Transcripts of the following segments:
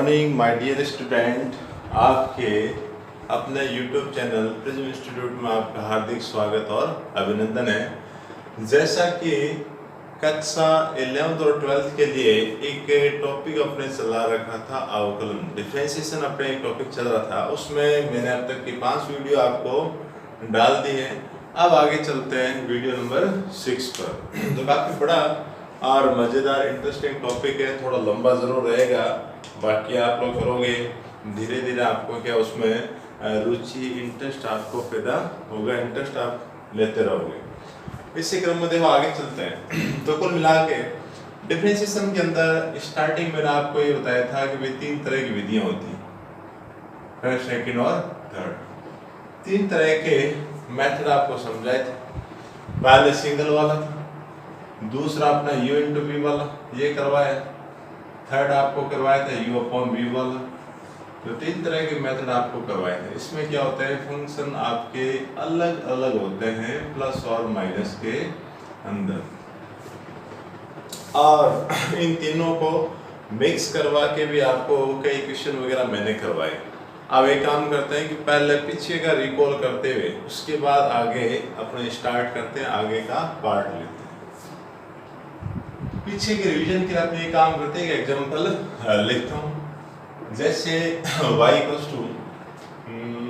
Morning my dear student. आपके अपने YouTube channel prism institute में आपका हार्दिक स्वागत और अभिनंदन है। जैसा कि कक्षा 11th और 12th के लिए एक टॉपिक अपने चला रखा था, अवकलन डिफरेंशिएशन अपने एक टॉपिक चल रहा था, उसमें मैंने अब तक की 5 वीडियो आपको डाल दी है। अब आगे चलते हैं वीडियो नंबर 6 पर। तो काफ़ी बड़ा और मज़ेदार इंटरेस्टिंग टॉपिक है, थोड़ा लंबा ज़रूर रहेगा, बाकी आप लोग करोगे धीरे धीरे आपको क्या उसमें रुचि इंटरेस्ट आपको पैदा होगा, इंटरेस्ट आप लेते रहोगे। इसी क्रम में देखो आगे चलते हैं। तो कुल मिला के डिफरेंशिएशन के अंदर स्टार्टिंग में आपको ये बताया था कि भाई 3 तरह की विधियाँ होती, फर्स्ट सेकेंड और थर्ड। 3 तरह के मेथड आपको समझाए थे। पहले सिंगल वाला था, दूसरा अपना u इंटू वी वाला ये करवाया, थर्ड आपको करवाया था u अपॉन वी वाला। तो 3 तरह के मेथड आपको करवाए थे। इसमें क्या होता है, फंक्शन आपके अलग अलग होते हैं प्लस और माइनस के अंदर, और इन तीनों को मिक्स करवा के भी आपको कई क्वेश्चन वगैरह मैंने करवाए। अब एक काम करते हैं कि पहले पीछे का रिकॉल करते हुए उसके बाद आगे अपने स्टार्ट करते हैं, आगे का पार्ट लेते हैं। पीछे के रिवीजन के लिए अपने ये काम करते हैं कि एग्जांपल लिखता हूँ। जैसे y इक्वल्स टू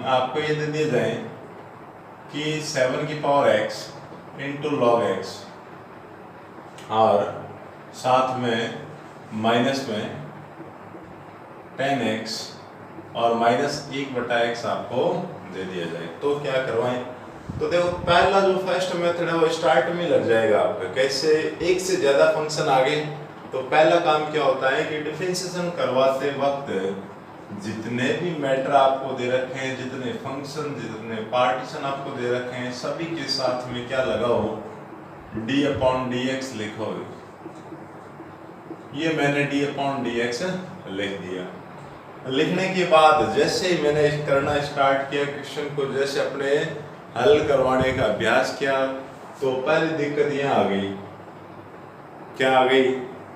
आपको ये दे दिया जाए कि 7 की power x into log x, और साथ में माइनस में 10x और माइनस 1/x आपको दे दिया जाए, तो क्या करवाएं। तो देखो पहला जो फर्स्ट मेथड है वो स्टार्ट में लग जाएगा आपका। कैसे, एक से ज्यादा फंक्शन आगे, तो पहला काम क्या होता है कि डिफरेंशिएशन करवाते वक्त जितने भी मैटर आपको दे रखे हैं, जितने फंक्शन, जितने पार्टीशन आपको दे रखे हैं, सभी के साथ में क्या लगाओ, d अपॉन dx लिखो। ये मैंने d अपॉन dx लिख दिया। लिखने के बाद जैसे ही मैंने करना स्टार्ट किया, क्वेश्चन को जैसे अपने हल करवाने का अभ्यास किया, तो पहली दिक्कत यहाँ आ गई। क्या आ गई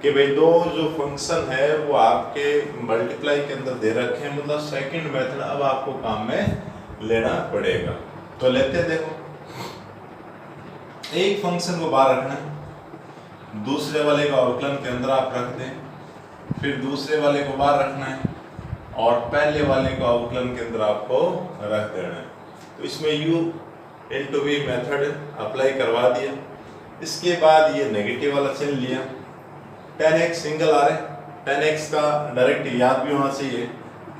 कि भाई दो जो फंक्शन है वो आपके मल्टीप्लाई के अंदर दे रखे हैं, मतलब सेकंड मेथड अब आपको काम में लेना पड़ेगा। तो लेते हैं, देखो एक फंक्शन को बाहर रखना है, दूसरे वाले को अवकलन के अंदर आप रख दें, फिर दूसरे वाले को बाहर रखना है और पहले वाले को अवकलन के अंदर आपको रख देना है। तो इसमें u into v method apply करवा दिया। इसके बाद ये नेगेटिव वाला चिन्ह लिया, 10x सिंगल आ रहा है, 10x का डायरेक्ट याद भी होना चाहिए।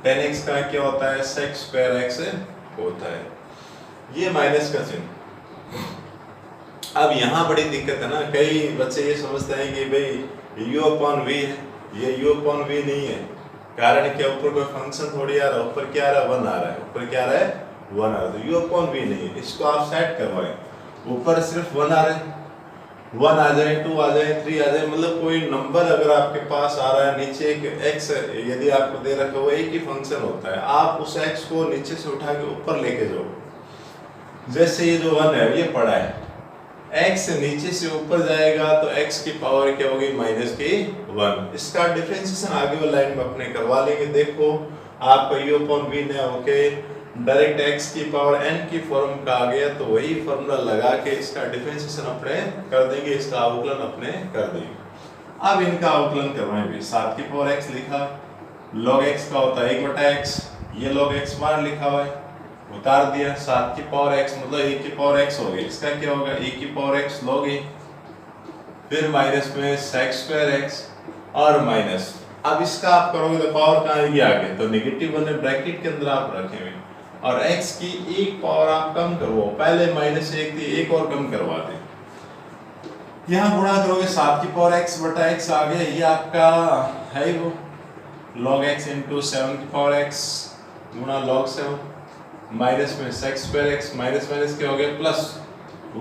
10x का क्या होता है, sec स्क्वायर x होता है, ये माइनस का चिन्ह। अब यहाँ बड़ी दिक्कत है ना, कई बच्चे ये समझते हैं कि भाई u अपॉन वी है, ये u अपॉन वी नहीं है। कारण क्या, ऊपर कोई फंक्शन थोड़ी आ रहा है, ऊपर क्या आ रहा है, 1 आ रहा है, ऊपर क्या आ रहा है, 1 आ रहा है, तो u अपॉन वी नहीं है। इसको आप सेट करवाएं, ऊपर सिर्फ 1 आ रहा है, 1 आ जाए, 2 आ जाए, 3 आ जाए, मतलब कोई नंबर अगर आपके पास आ रहा है, नीचे एक x यदि आपको दे रखा हो, एक ही फंक्शन होता है, आप उस x को नीचे से उठा के ऊपर लेके जाओ। जैसे ये जो 1 है ये पड़ा है, x नीचे से ऊपर जाएगा तो x की पावर क्या होगी, माइनस की 1। इसका डिफरेंशिएशन आगे वाली लाइन में अपने करवा लेंगे। देखो आपका u अपॉन v ने ओके डायरेक्ट x की पावर n की फॉर्म का आ गया, तो वही फॉर्मूला लगा के इसका डिफरेंशिएशन अपने कर देंगे, इसका अवकलन अपने कर देंगे। अब इनका अवकलन करवाएं भी, 7 की पावर x लिखा, log x का होता है 1/x, ये log x बार लिखा हुआ है, उतार दिया, 7 की पावर x मतलब 1 की पावर x हो गई, इसका क्या होगा 1 की पावर x log a, फिर माइनस में sec स्क्वायर x और माइनस। अब इसका आप करोगे तो पावर कहाँ आएगी आगे, तो नेगेटिव वाले ब्रैकेट के अंदर आप रखेंगे, और x की एक पावर आप कम करो, पहले माइनस 1 थी, एक और कम करवा दें। यहाँ गुणा करोगे 7 की पावर x बटा x आ गया, ये आपका है वो log x इंटू 7 की पावर x गुणा log 7, माइनस में sec square x, minus minus क्या हो गया प्लस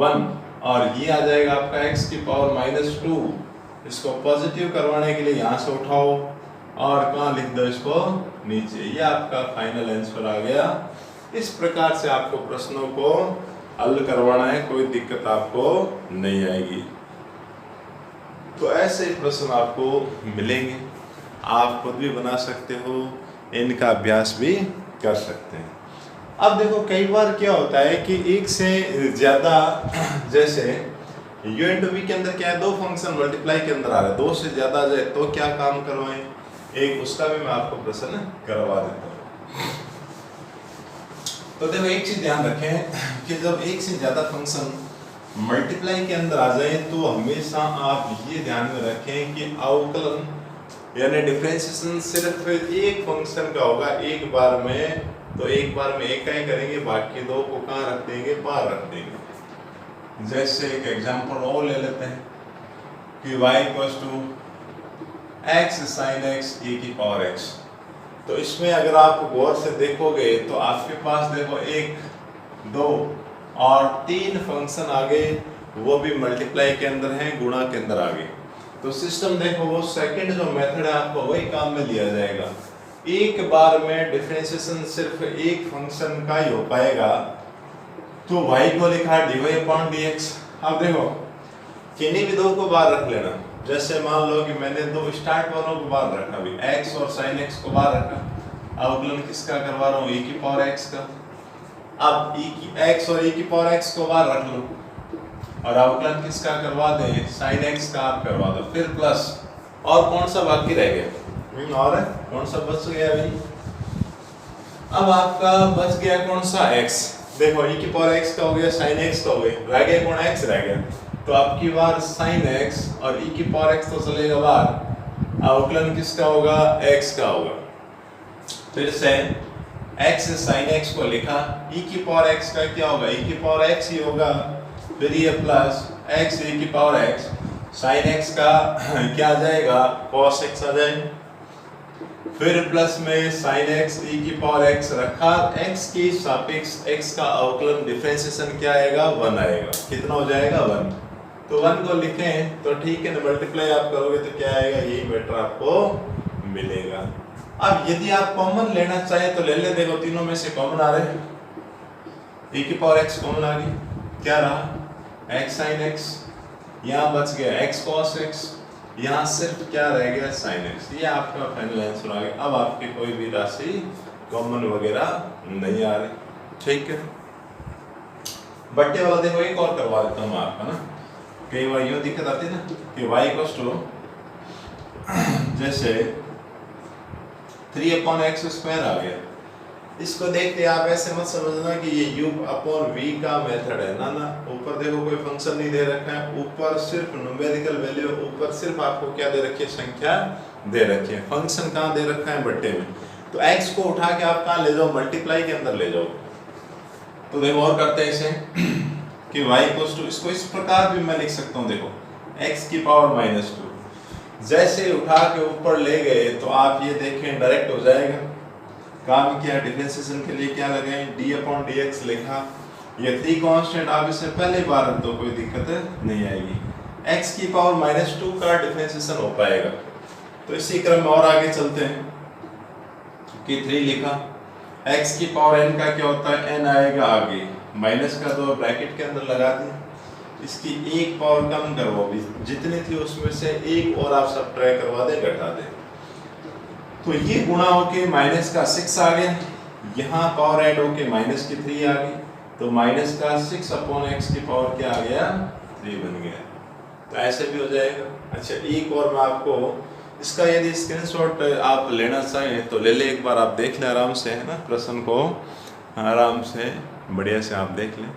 1, और ये आ जाएगा आपका x की पावर माइनस 2। इसको पॉजिटिव करवाने के लिए यहाँ से उठाओ और कहाँ लिख दो, इसको नीचे, ये आपका फाइनल आंसर आ गया। इस प्रकार से आपको प्रश्नों को हल करवाना है, कोई दिक्कत आपको नहीं आएगी। तो ऐसे प्रश्न आपको मिलेंगे। आप खुद भी बना सकते हो, इनका अभ्यास भी कर सकते हैं। अब देखो कई बार क्या होता है कि एक से ज़्यादा, जैसे u इंटू वी के अंदर क्या है, दो फंक्शन मल्टीप्लाई के अंदर आ रहे हैं, दो से ज़्यादा आ जाए तो क्या काम करवाएं, एक उसका भी मैं आपको प्रश्न करवा देता हूँ। तो देखो एक चीज़ ध्यान रखें कि जब एक से ज़्यादा फंक्शन मल्टीप्लाई के अंदर आ जाए तो हमेशा आप ये ध्यान में रखें कि अवकलन यानी डिफरेंशिएशन सिर्फ एक फंक्शन का होगा एक बार में, तो एक बार में एक का ही करेंगे, बाकी दो को कहाँ रख देंगे, बाहर रख देंगे। जैसे एक एग्जांपल और ले लेते हैं कि y equals to x sin x e की पावर x। तो इसमें अगर आप गौर से देखोगे तो आपके पास देखो एक, दो और तीन फंक्शन आ गए, वो भी मल्टीप्लाई के अंदर हैं, गुणा के अंदर आ गए। तो सिस्टम देखो वो सेकंड जो मेथड है आपको वही काम में लिया जाएगा। एक बार में डिफरेंशिएशन सिर्फ एक फंक्शन का ही हो पाएगा, तो y को लिखा dy/dx। अब देखो किन्हीं भी दो को बाहर रख लेना, जैसे मान लो कि मैंने दो स्टार्ट वालों को बाहर रखा, भी x और sin x को बाहर रखा, अवकलन किसका करवा रहा हूँ, e की पावर x का। अब x और e की पावर x को बाहर रख लो और अवकलन किसका करवा दें, sin x का आप करवा दो, फिर प्लस, और कौन सा बाकी रह गया, और कौन सा बच गया भाई, अब आपका बच गया कौन सा, x। देखो e की पावर x का हो गया, sin x का हो गया, रह गया कौन, x रह गया। तो आपकी बार sin x और e की पावर x तो चलेगा बाहर, अवकलन किसका होगा, x का होगा। फिर से x sin x को लिखा, e की पावर x का क्या होगा, e की पावर x ही होगा, फिर ये प्लस x e की पावर x, sin x का क्या आ जाएगा, cos x आ जाएगा, फिर प्लस में sin x e की पावर x रखा, x के सापेक्ष x का अवकलन डिफरेंशिएशन क्या आएगा, 1 आएगा। कितना हो जाएगा, 1। तो 1 को लिखें तो ठीक है ना, मल्टीप्लाई आप करोगे तो क्या आएगा, यही मैटर आपको मिलेगा। अब यदि आप कॉमन लेना चाहे तो ले ले, देखो तीनों में से कॉमन आ रहे हैं, e की पावर x कॉमन आ गई, क्या रहा, x sin x, यहाँ बच गया x cos x, यहाँ सिर्फ क्या रह गया, sin x। ये आपका फाइनल आंसर आ गया। अब आपकी कोई भी राशि कॉमन वगैरह नहीं आ रही, ठीक है। बट्टे वाला देखो एक और करवा देता हूँ आपका ना, कई बार यूँ दिक्कत आती है ना कि y इक्वल्स टू जैसे 3/x² आ गया। इसको देखते आप ऐसे मत समझना कि ये u/v का मेथड है, ना ना, ऊपर देखो कोई फंक्शन नहीं दे रखा है, ऊपर सिर्फ न्यूमेरिकल वैल्यू, ऊपर सिर्फ आपको क्या दे रखी है, संख्या दे रखी है, फंक्शन कहाँ दे रखा है, बट्टे में। तो x को उठा के आप कहाँ ले जाओ, मल्टीप्लाई के अंदर ले जाओ। तो देखो और करते हैं इसे कि y इक्वल्स टू, इसको इस प्रकार भी मैं लिख सकता हूँ, देखो x की पावर -2, जैसे उठा के ऊपर ले गए तो आप ये देखें डायरेक्ट हो जाएगा। काम किया, डिफरेंशिएशन के लिए क्या लगाए, d/dx लिखा, ये 3 कांस्टेंट आप इससे पहले बार रख दो, कोई दिक्कत नहीं आएगी। x की पावर -2 का डिफरेंशिएशन हो पाएगा। तो इसी क्रम में और आगे चलते हैं कि 3 लिखा, x की पावर n का क्या होता है, n आएगा आगे, माइनस का 2 ब्रैकेट के अंदर लगा दिया, इसकी एक पावर कम करवाओ, जितनी थी उसमें से एक और आप सब्ट्रैक्ट करवा दे, घटा दे। तो ये गुणा होके माइनस का 6 आ गया, यहाँ पावर ऐड होके -3 आ गई, तो माइनस का 6/x की पावर क्या आ गया, 3 बन गया। तो ऐसे भी हो जाएगा। अच्छा एक और मैं आपको इसका यदि स्क्रीनशॉट आप लेना चाहें तो ले ले, एक बार आप देख लें आराम से, है ना, प्रश्न को आराम से बढ़िया से आप देख लें।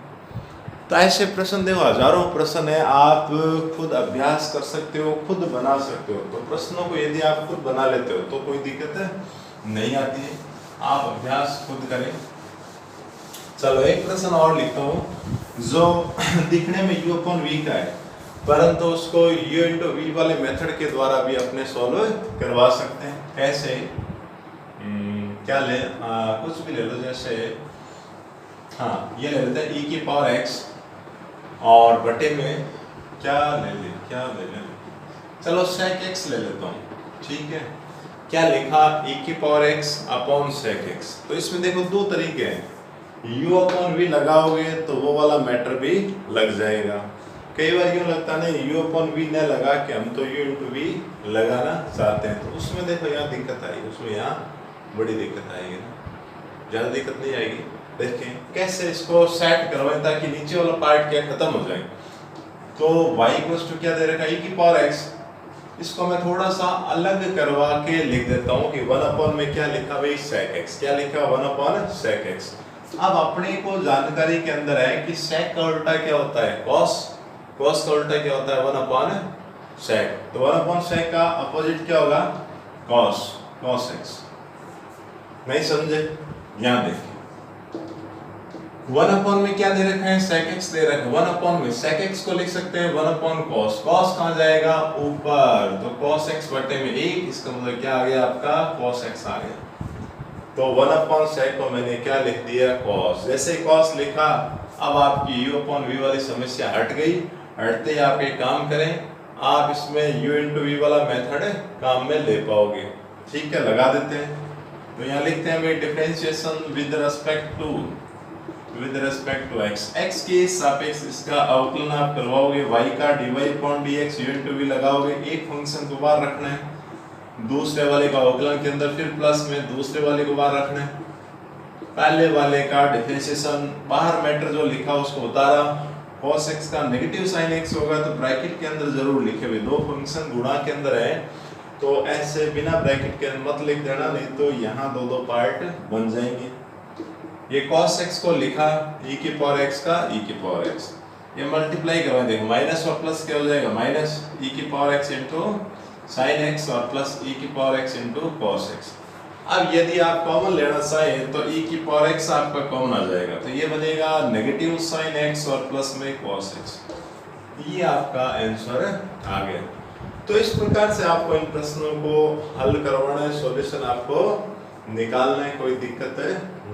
तो ऐसे प्रश्न देखो हजारों प्रश्न है, आप खुद अभ्यास कर सकते हो, खुद बना सकते हो। तो प्रश्नों को यदि आप खुद बना लेते हो तो कोई दिक्कत नहीं आती है, आप अभ्यास खुद करें। चलो एक प्रश्न और लिखता हूँ जो दिखने में u/v का है, परंतु उसको u/v वाले मेथड के द्वारा भी अपने सॉल्व करवा सकते हैं। कैसे, क्या ले, कुछ भी ले लो, जैसे हाँ ये ले लेते हैं e की पावर x और बटे में क्या ले ले, चलो sec x ले लेता हूँ, ठीक है। क्या लिखा, e की power x upon sec x। तो इसमें देखो दो तरीके हैं, u/v लगाओगे तो वो वाला मैटर भी लग जाएगा, कई बार यूँ लगता नहीं u अपॉन v न लगा के हम तो u इंटू v लगाना चाहते हैं, तो उसमें देखो यहाँ दिक्कत आएगी, उसमें यहाँ बड़ी दिक्कत आएगी ना, ज़्यादा दिक्कत नहीं आएगी। देखें कैसे इसको सेट करवाएं ताकि नीचे वाला पार्ट क्या खत्म हो जाए। तो y इक्वल्स टू क्या दे रखा है e की पावर x, इसको मैं थोड़ा सा अलग करवा के लिख देता हूँ कि 1 अपॉन में क्या लिखा भाई sec x, क्या लिखा 1 अपॉन sec x। अब अपने को जानकारी के अंदर है कि sec का उल्टा क्या होता है cos, cos का उल्टा क्या होता है 1 अपॉन sec, तो 1 अपॉन sec का अपोजिट क्या होगा cos, cos x। नहीं समझे, यहाँ देखिए 1 अपॉन में क्या दे रखा है sec x दे रखा है, 1 अपॉन में sec x को लिख सकते हैं 1 अपॉन cos, cos कहाँ जाएगा ऊपर, तो cos x बटे में 1, इसका मतलब क्या आ गया आपका cos x आ गया। तो 1 अपॉन sec को मैंने क्या लिख दिया cos, जैसे cos लिखा अब आपकी u अपॉन v वाली समस्या हट गई। हटते ही आप एक काम करें, आप इसमें u इंटू v वाला मेथड काम में ले पाओगे। ठीक है, लगा देते हैं। तो यहाँ लिखते हैं भाई differentiation with respect to x, x के सापेक्ष इसका अवकलन आप करवाओगे, y का dy upon dx u into v लगाओगे, एक फंक्शन को बाहर रखना है दूसरे वाले का अवकलन के अंदर, फिर प्लस में दूसरे वाले को बाहर रखना है, पहले वाले का डिफरेंशिएशन बाहर मैटर जो लिखा उसको उतारा, cos x का नेगेटिव साइन x होगा तो ब्रैकेट के अंदर जरूर लिखे हुए, दो फंक्शन गुणा के अंदर है तो ऐसे बिना ब्रैकेट के मत लिख देना, नहीं तो यहाँ दो पार्ट बन जाएंगे। ये cos x को लिखा e की पावर x का e की पावर x, ये मल्टीप्लाई करवा देखो माइनस और प्लस क्या हो जाएगा माइनस e की power x into sine x और प्लस e की power x into cos x। अब यदि आप कॉमन लेना चाहें तो e की पावर x आपका कॉमन आ जाएगा, तो ये बनेगा नेगेटिव साइन x और प्लस में cos x, ये आपका आंसर आ गया। तो इस प्रकार से आपको इन प्रश्नों को हल करवाना है, सॉल्यूशन आपको निकालना है, कोई दिक्कत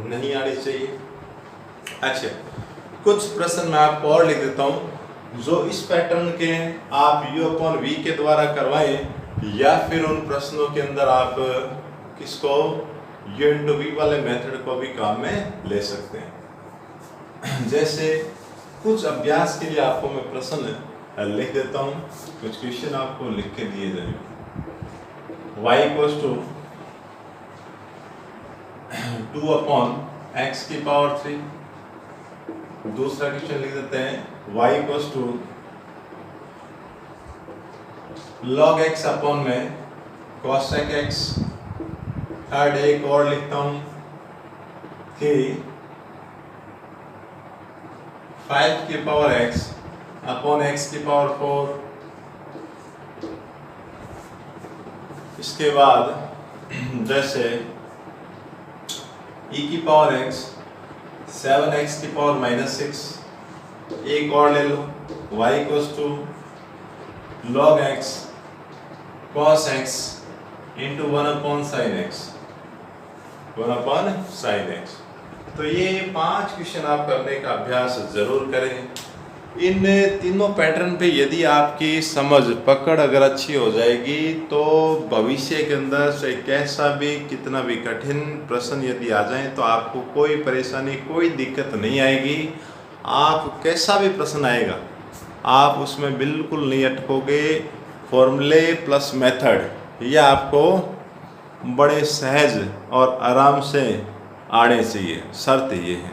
नहीं आनी चाहिए। अच्छा, कुछ प्रश्न मैं आपको और लिख देता हूँ जो इस पैटर्न के आप u अपॉन v के द्वारा करवाएं या फिर उन प्रश्नों के अंदर आप किसको u इंटू v वाले मेथड को भी काम में ले सकते हैं। जैसे कुछ अभ्यास के लिए आपको मैं प्रश्न लिख देता हूँ, कुछ क्वेश्चन आपको लिख के दिए जाएंगे। y equals to 2 upon x की पावर 3, दूसरा क्वेश्चन लिख देते हैं y equals to log x upon में cosec x। थर्ड एक और लिखता हूँ कि 5 की पावर x अपॉन x की पावर 4। इसके बाद जैसे e की पावर x 7x की पावर माइनस 6, एक और ले लो y equals to log x cos x into 1 upon sine x, 1 upon sine x। तो ये 5 क्वेश्चन आप करने का अभ्यास जरूर करें। इन तीनों पैटर्न पे यदि आपकी समझ पकड़ अगर अच्छी हो जाएगी तो भविष्य के अंदर से कैसा भी कितना भी कठिन प्रश्न यदि आ जाए तो आपको कोई परेशानी कोई दिक्कत नहीं आएगी। आप कैसा भी प्रश्न आएगा आप उसमें बिल्कुल नहीं अटकोगे। फॉर्मूले प्लस मेथड ये आपको बड़े सहज और आराम से आने चाहिए, शर्त ये है।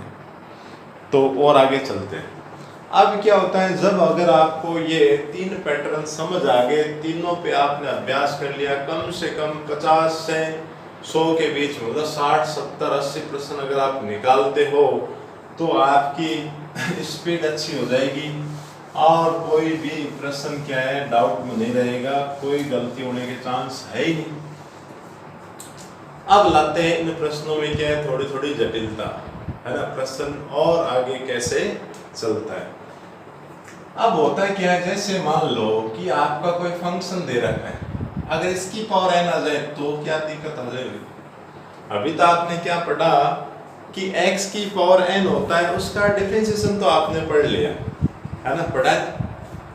तो और आगे चलते हैं। अब क्या होता है जब अगर आपको ये 3 पैटर्न समझ आ गए, तीनों पे आपने अभ्यास कर लिया, कम से कम 50 से 100 के बीच में मतलब 60, 70, 80 प्रश्न अगर आप निकालते हो तो आपकी स्पीड अच्छी हो जाएगी और कोई भी प्रश्न क्या है डाउट में नहीं रहेगा, कोई गलती होने के चांस है ही नहीं। अब लाते हैं इन प्रश्नों में क्या है थोड़ी थोड़ी जटिलता, है ना, प्रश्न और आगे कैसे चलता है। अब होता है क्या है, जैसे मान लो कि आपका कोई फंक्शन दे रखा है, अगर इसकी पावर n आ जाए तो क्या दिक्कत आ जाएगी। अभी तो आपने क्या पढ़ा कि x की पावर n होता है, उसका डिफरेंशिएशन तो आपने पढ़ लिया है ना, पढ़ा है,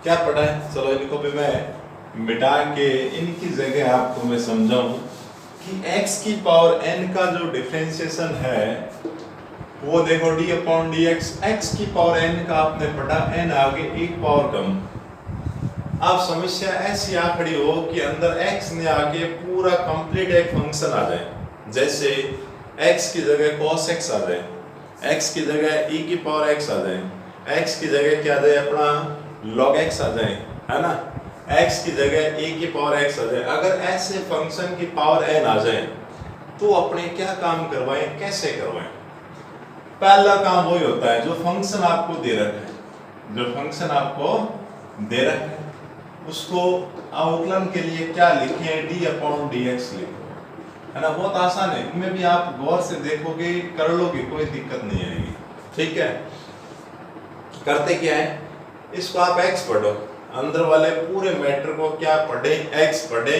क्या पढ़ा है। चलो इनको भी मैं मिटा के इनकी जगह आपको मैं समझाऊं कि x की पावर n का जो डिफरेंशिएशन है वो देखो D upon D x, x की पावर एन का आपने पढ़ा, एन आगे एक पावर कम। अब समस्या ऐसी आ खड़ी हो कि अंदर x ने आके पूरा कंप्लीट एक फंक्शन आ जाए, जैसे x की जगह cos x आ जाए, x की जगह e की पावर x आ जाए, x की जगह क्या आ जाए अपना log x आ जाए, है ना, x की जगह e की पावर x आ जाए। अगर ऐसे फंक्शन की पावर n आ जाए तो अपने क्या काम करवाएं, कैसे करवाएं? पहला काम वही होता है जो फंक्शन आपको दे रखा है, जो फंक्शन आपको दे रखा है उसको अवकलन के लिए क्या लिखें, डी अपॉन डी एक्स लिखो, है ना। बहुत आसान है, इनमें भी आप गौर से देखोगे कर लोगे, कोई दिक्कत नहीं आएगी। ठीक है, करते क्या है, इसको आप x पढ़ो, अंदर वाले पूरे मैटर को क्या पढ़े, x पढ़े,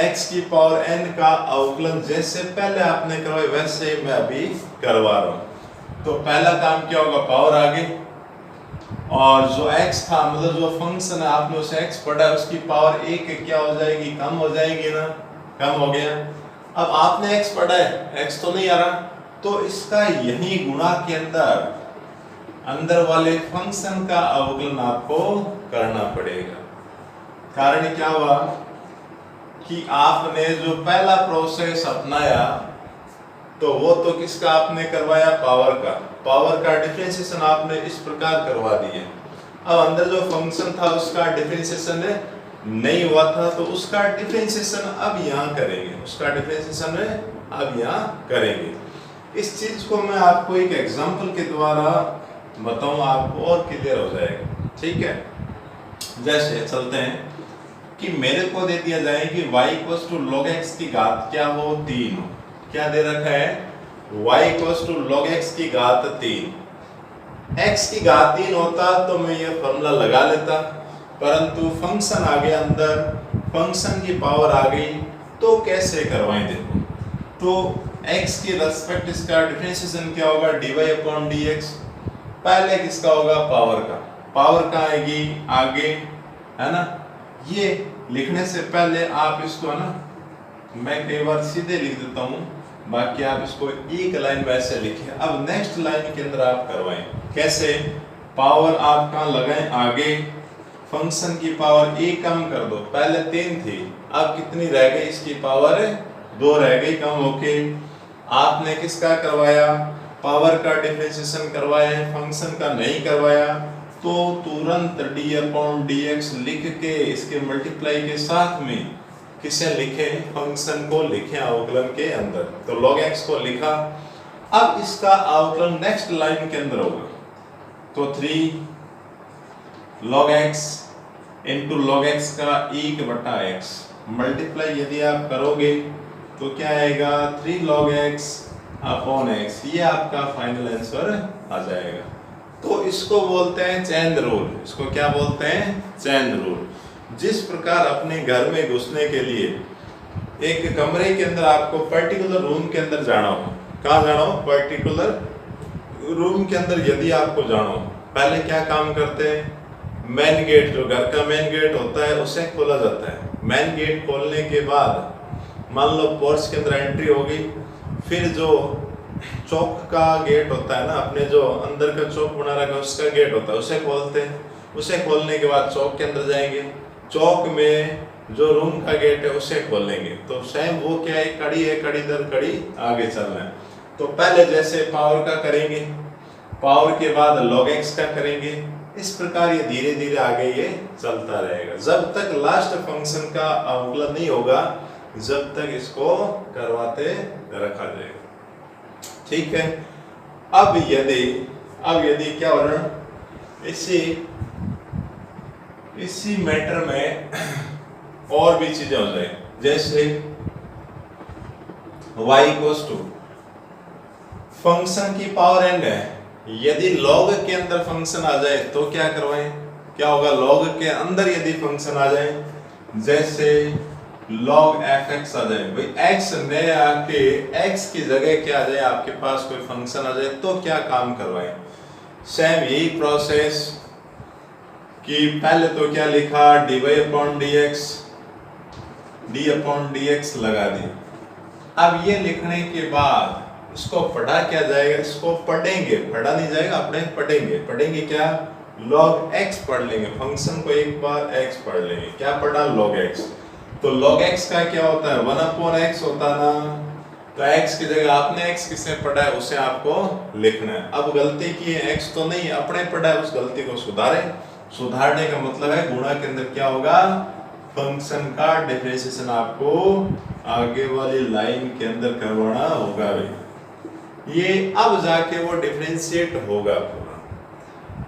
x की पावर n का अवकलन जैसे पहले आपने करवाया वैसे ही मैं अभी करवा रहा हूँ। तो पहला काम क्या होगा, पावर आगे, और जो x था मतलब जो फंक्शन है आपने उसे x पढ़ा है उसकी पावर एक क्या हो जाएगी, कम हो जाएगी ना, कम हो गया। अब आपने x पढ़ा है, x तो नहीं आ रहा, तो इसका यही गुणा के अंदर वाले फंक्शन का अवकलन आपको करना पड़ेगा। कारण क्या हुआ कि आपने जो पहला प्रोसेस अपनाया तो वो तो किसका आपने करवाया, पावर का डिफरेंशिएशन आपने इस प्रकार करवा दिए। अब अंदर जो फंक्शन था उसका डिफरेंशिएशन नहीं हुआ था तो उसका डिफरेंशिएशन अब यहाँ करेंगे, उसका डिफरेंशिएशन अब यहाँ करेंगे। इस चीज को मैं आपको एक एग्जांपल के द्वारा बताऊं, आपको और क्लियर हो जाएगा। ठीक है, जैसे चलते हैं कि मेरे को दे दिया जाए कि y log x की घात क्या हो, 3 हो। क्या दे रखा है, y log x की घात 3। x की घात 3 होता तो मैं ये फॉर्मूला लगा लेता, परंतु फंक्शन आ गया अंदर, फंक्शन की पावर आ गई, तो कैसे करवाएं देखो। तो x की रेस्पेक्ट इसका डिफरेंशिएशन क्या होगा, dy अपॉन dx। पहले किसका होगा, पावर का आएगी आगे, है ना। ये लिखने से पहले आप इसको, है ना, मैं कई बार सीधे लिख देता हूँ, बाकी आप इसको एक लाइन में ऐसे लिखिए। अब नेक्स्ट लाइन के अंदर आप करवाएं, कैसे, पावर आप कहाँ लगाएं, आगे, फंक्शन की पावर एक कम कर दो, पहले 3 थी, अब कितनी रह गई, इसकी पावर 2 रह गई कम होके। आपने किसका करवाया, पावर का डिफरेंशिएशन करवाया है, फंक्शन का नहीं करवाया, तो तुरंत डी अपॉन डी एक्स लिख के इसके मल्टीप्लाई के साथ में किसे लिखे, फंक्शन को लिखे अवकलन के अंदर। तो log x को लिखा, अब इसका अवकलन नेक्स्ट लाइन के अंदर होगा, तो 3 log x into log x का 1/x मल्टीप्लाई यदि आप करोगे तो क्या आएगा, 3 log x अपॉन x, ये आपका फाइनल आंसर आ जाएगा। तो इसको बोलते हैं चेन रूल, इसको क्या बोलते हैं, चेन रूल। जिस प्रकार अपने घर में घुसने के लिए एक कमरे के अंदर आपको पर्टिकुलर रूम के अंदर जाना हो, कहाँ जाना हो, पर्टिकुलर रूम के अंदर यदि आपको जाना हो, पहले क्या काम करते हैं, मेन गेट, जो घर का मेन गेट होता है उसे खोला जाता है। मेन गेट खोलने के बाद मान लो पोर्च के अंदर एंट्री होगी, फिर जो चौक का गेट होता है ना, अपने जो अंदर का चौक बना रखा है उसका गेट होता है, उसे खोलते हैं। उसे खोलने के बाद चौक के अंदर जाएंगे, चौक में जो रूम का गेट है उसे खोलेंगे। तो सेम वो क्या है, कड़ी है, कड़ी दर कड़ी आगे चलना है। तो पहले जैसे पावर का करेंगे, पावर के बाद log x का करेंगे, इस प्रकार ये धीरे धीरे आगे ये चलता रहेगा जब तक लास्ट फंक्शन का अवकलन नहीं होगा, जब तक इसको करवाते रखा जाएगा। ठीक है, अब यदि क्या हो रहा है, इसी मैटर में और भी चीजें हो जाए, जैसे y इक्वल्स टू फंक्शन की पावर n है, यदि log के अंदर फंक्शन आ जाए तो क्या करवाएं, क्या होगा, log के अंदर यदि फंक्शन आ जाए, जैसे log fx आ जाए, भाई x ने आके x की जगह क्या आ जाए, आपके पास कोई फंक्शन आ जाए तो क्या काम करवाएं। सेम यही प्रोसेस कि पहले तो क्या लिखा, dy upon dx, d upon dx लगा दी। अब ये लिखने के बाद इसको पढ़ा क्या जाएगा, इसको पढ़ेंगे, पढ़ा नहीं जाएगा, अपने पढ़ेंगे क्या, log x पढ़ लेंगे, फंक्शन को एक बार x पढ़ लेंगे, क्या पढ़ा, log x। तो log x का क्या होता है, 1/x होता ना, तो x की जगह आपने x किसने पढ़ा है उसे आपको लिखना है। अब गलती की है, x तो नहीं अपने पढ़ा है, उस गलती को सुधारने का मतलब है गुणा के अंदर क्या होगा, फंक्शन का डिफरेंशिएशन आपको आगे वाली लाइन के अंदर करवाना होगा भाई, ये अब जाके वो डिफरेंशिएट होगा पूरा।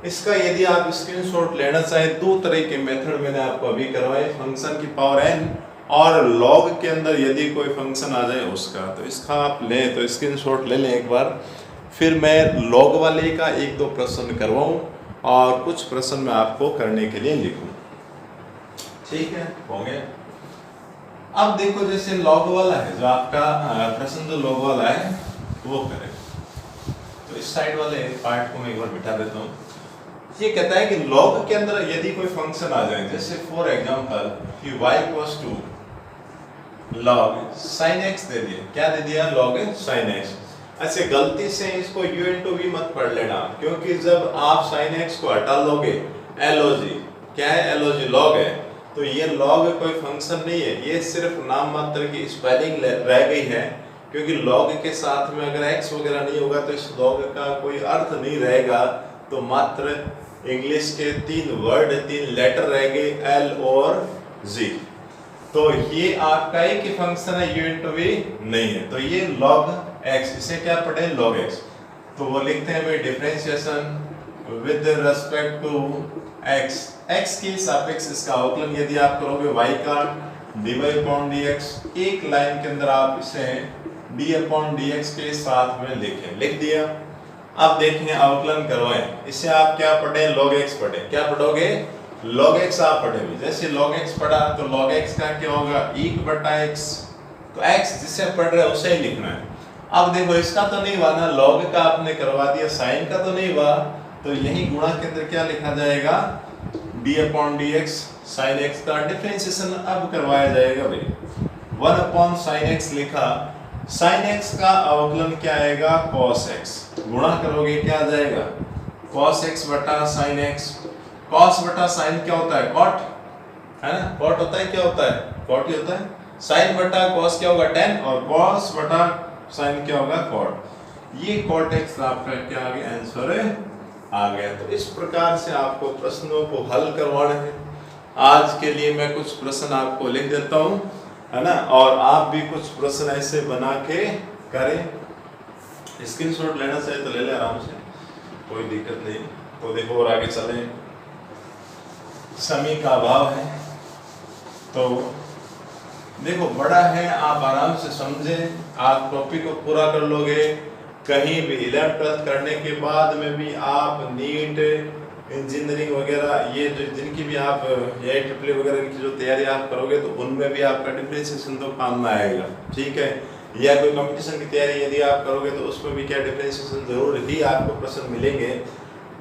इसका यदि आप स्क्रीनशॉट लेना चाहें, दो तरह के मेथड मैंने आपको अभी करवाए, फंक्शन की पावर n और log के अंदर यदि कोई फंक्शन आ जाए उसका, तो इसका आप लें तो स्क्रीनशॉट ले लें एक बार, फिर मैं log वाले का एक दो प्रश्न करवाऊं और कुछ प्रश्न मैं आपको करने के लिए लिखूं, ठीक है, होंगे। अब देखो जैसे log वाला है जो आपका प्रश्न, जो log वाला है वो करें, तो इस साइड वाले पार्ट को मैं एक बार बिठा देता हूँ। ये कहता है कि log के अंदर यदि कोई फंक्शन आ जाए, जैसे फॉर एग्जांपल कि y equals to log sin x दे दिया, क्या दे दिया, log sin x। अच्छा, गलती से इसको u into v मत पढ़ लेना, क्योंकि जब आप sin x को हटा लोगे, log क्या है, log log है, तो ये log कोई फंक्शन नहीं है, ये सिर्फ नाम मात्र की स्पेलिंग रह गई है, क्योंकि log के साथ में अगर x वगैरह नहीं होगा तो इस log का कोई अर्थ नहीं रहेगा, तो मात्र इंग्लिश के 3 वर्ड, 3 लेटर रह गए, l और z। तो ये आपका एक ही फंक्शन है, u into v नहीं है, तो ये log x, इसे क्या पढ़े, log x। तो वो लिखते हैं भाई differentiation with respect to x, x के सापेक्ष इसका अवकलन यदि आप करोगे y का dy upon dx, एक लाइन के अंदर आप इसे d upon dx के साथ में लिखें, लिख दिया। अब देखें अवकलन करवाएं, इसे आप क्या पढ़े, log x पढ़े, क्या पढ़ोगे, log x आप पढ़ेंगे। जैसे log x पढ़ा तो log x का क्या होगा, 1/x, तो x जिसे पढ़ रहे हैं उसे ही लिखना है। अब देखो इसका तो नहीं हुआ ना, log का आपने करवा दिया, sin का तो नहीं हुआ, तो यही गुणा के अंदर क्या लिखा जाएगा, d upon dx, sin x का डिफरेंशिएशन अब करवाया जाएगा भाई, 1 sin x लिखा, sin x का अवकलन क्या आएगा, cos x, गुणा करोगे क्या आ जाएगा, cos x बटा sin x, cos बटा sin क्या होता है, cot है ना, cot होता है, क्या होता है, cot ही होता है, sin बटा cos क्या होगा, tan, और cos बटा sin क्या होगा, cot। ये cot x आपका क्या आ गया, आंसर आ गया। तो इस प्रकार से आपको प्रश्नों को हल करवाना है। आज के लिए मैं कुछ प्रश्न आपको लिख देता हूँ, है ना, और आप भी कुछ प्रश्न ऐसे बना के करें। स्क्रीनशॉट लेना चाहिए तो ले ले आराम से, कोई दिक्कत नहीं। तो देखो और आगे चलें, समय का अभाव है तो देखो बड़ा है, आप आराम से समझें, आप टॉपिक को पूरा कर लोगे। कहीं भी 11th करने के बाद में भी आप नीट, इंजीनियरिंग वगैरह, ये जो जिनकी भी आप AIEEE वगैरह की जो तैयारी आप करोगे तो उनमें भी आपका डिफरेंशिएशन तो काम में आएगा, ठीक है। या कोई कंपटीशन की तैयारी यदि आप करोगे तो उसमें भी क्या डिफरेंशिएशन जरूर ही आपको प्रश्न मिलेंगे।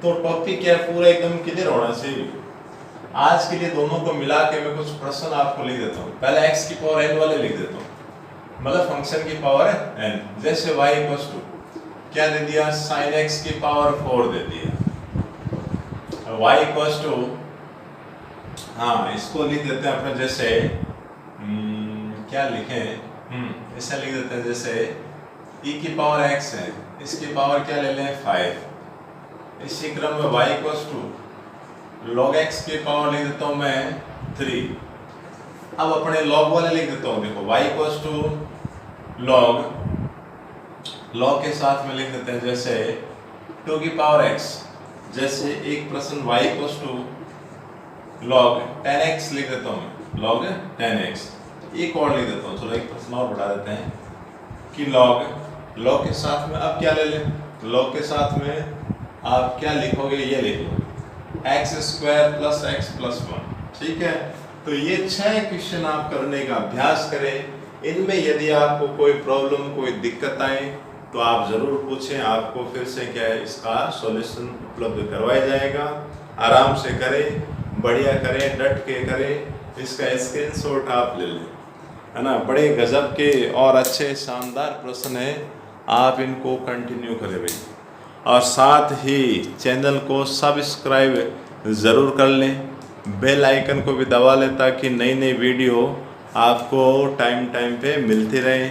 तो टॉपिक क्या पूरा एकदम क्लियर होना चाहिए। आज के लिए दोनों को मिला के मैं कुछ प्रश्न आपको लिख देता हूँ। पहले x की पावर n वाले लिख देता हूँ, मतलब फंक्शन की पावर है n। जैसे y इक्वल्स टू क्या दे दिया, sin x की पावर 4 दे दिया, y इक्वल्स टू, हाँ इसको लिख देते हैं अपने, जैसे क्या लिखें, ऐसा लिख देते हैं जैसे e की पावर x है, इसकी पावर क्या ले लें 5। इसी क्रम में y equals to log x की पावर लिख देता हूँ मैं 3। अब अपने log वाले लिख देता हूँ, देखो y इक्वल्स टू log के साथ में लिख देते हैं जैसे 2 की पावर x। जैसे एक प्रश्न y equals to log 10x लिख देता हूँ, log 10x। एक और लिख देता हूँ, चलो एक प्रश्न और बढ़ा देते हैं कि log के साथ में अब क्या ले लें, log के साथ में आप क्या लिखोगे, ये लिख लो x² + x + 1, ठीक है। तो ये 6 क्वेश्चन आप करने का अभ्यास करें। इनमें यदि आपको कोई प्रॉब्लम, कोई दिक्कत आए तो आप ज़रूर पूछें, आपको फिर से क्या है इसका सॉल्यूशन उपलब्ध करवाया जाएगा। आराम से करें, बढ़िया करें, डट के करें। इसका स्क्रीनशॉट आप ले लें, है ना। बड़े गजब के और अच्छे शानदार प्रश्न है, आप इनको कंटिन्यू करें भाई, और साथ ही चैनल को सब्सक्राइब ज़रूर कर लें, बेल आइकन को भी दबा लें ताकि नई नई वीडियो आपको टाइम टाइम पे मिलती रहे।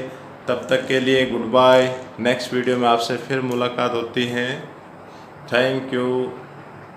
तब तक के लिए गुड बाय। नेक्स्ट वीडियो में आपसे फिर मुलाकात होती है। Thank you.